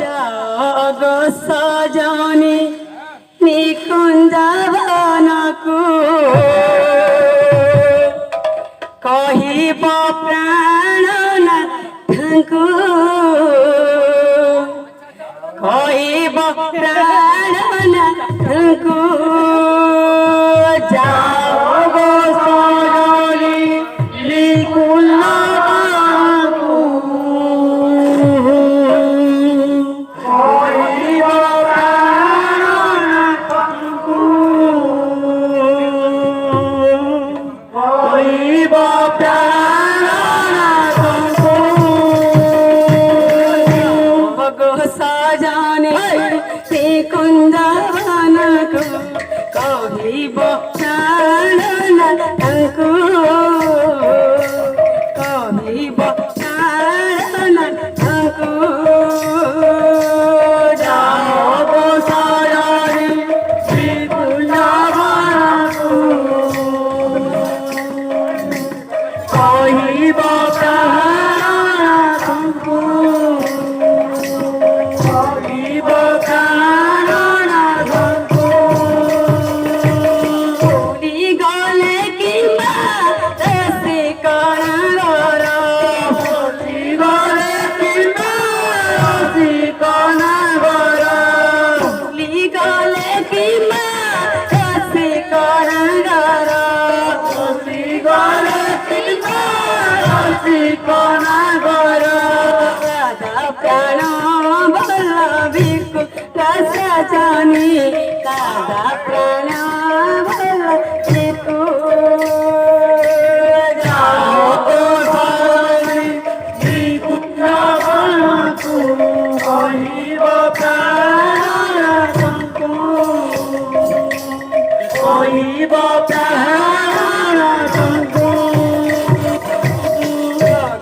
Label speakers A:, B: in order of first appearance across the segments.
A: जागो सजनी निकुञ्जवनको कहिब प्राणनाथको कहिब प्राणनाथको जागो सजनी निकुञ्जवनको सजनी कुञ्जवनको कहिब प्राणनाथको कहिब प्राणनाथको जागो सजनी कुञ्जवनको कहिब प्राणनाथको प्राण बल्लभीको सजनी कादा प्राण बल्लभीको जागो सजनी निकुञ्जवनको कहिब प्राणनाथको कहिब प्राणनाथको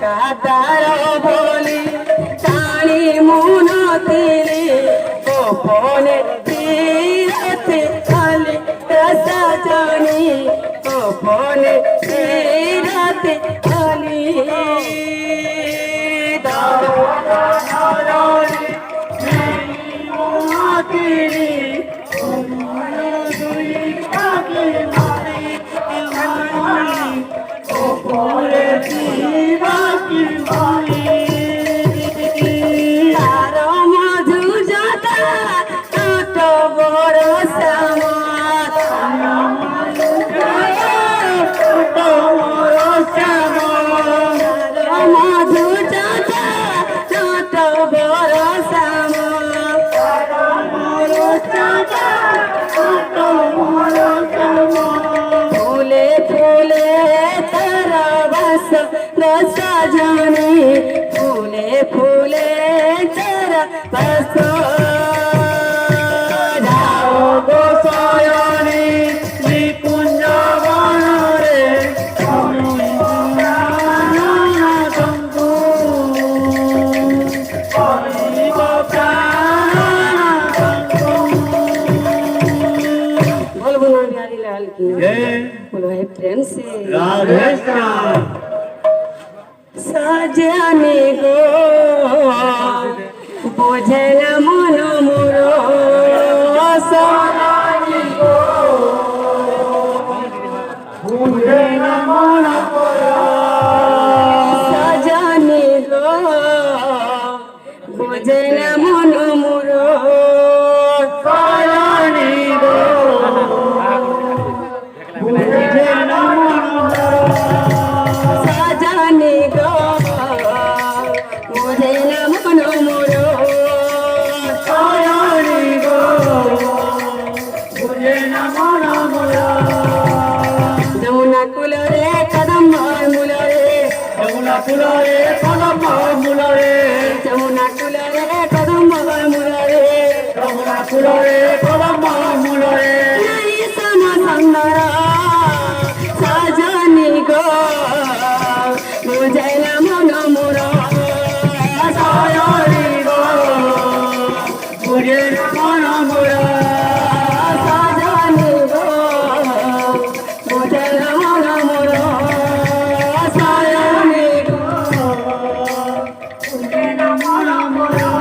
A: गादार बोली टाणी मुनतिले गोपने तीरते खाली सजनी गोपने तीरते खाली सजनी फूले फूले तेरा बस जागो सजनी निकुञ्जवनरे कुञ्जवनको कहिब प्राणनाथको। बोल बोलो बिहारी लाल की बोलो है प्रेम से राधे श्याम। सजनी गो बोझल मन मोरो सजनी गो बोझल मन मोरो सजनी गो बोझल मन मोरो सजनी गो बोझल मन मोरो सजनी गो जमुना कुलरे कदम मुलरे जमुना कुलरे कदम मुलरे जमुना कुलरे कदम मुलरे जमुना कुलरे कदम मुलरे नहीं सम सुंदर सजनी गो मुझे मन मुरो सजनी गो मुझे मन मुरो सजनी गो मुझे मन मुरो सजनी गो मुझे मन मुरो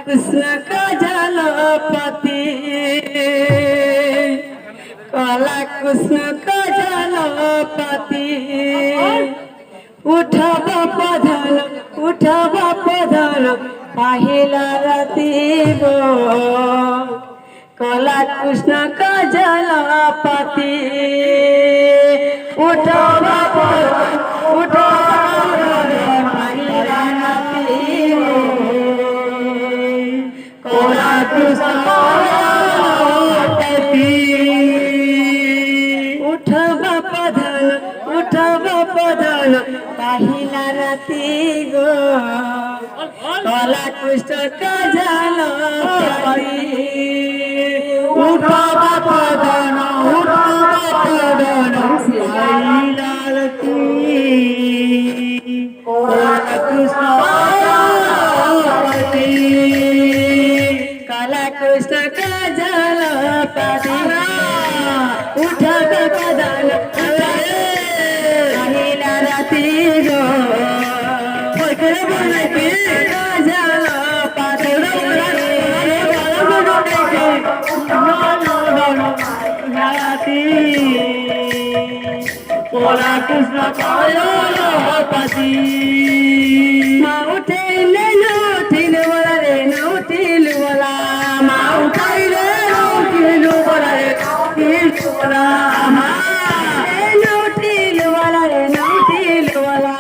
A: कृष्ण का जलपति काला कृष्ण का जलपति उठब पधन पहिला राति गो काला कृष्ण का जलपति उठब पधन पहिला राति गो काला कृष्ण उठब पधन पहिला राति गो काला कृष्ण का जलपति उठब पधन पहिला राति काला कृष्ण काला कृष्ण का जलपति उठब पधन पहिला राति गो काला कृष्ण जलपति उठैले नउठिलु बोला रे नउठिलु बोला उठैले नउठिलु बोला रे नउठिलु बोला नउठिलु बोला रे नउठिलु बोला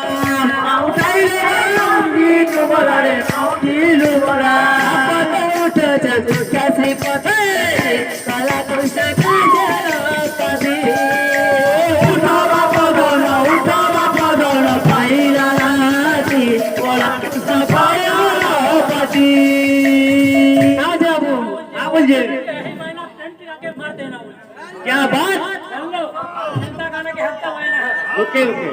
A: उठैले नउठिलु बोला रे नउठिलु बोला उठ चतुर्था श्रीपति काला कृष्ण का जलपति उठब पधन पहिला राति काला कृष्ण जलपति आ जाबू आ बोलिए क्या बात ओके ओके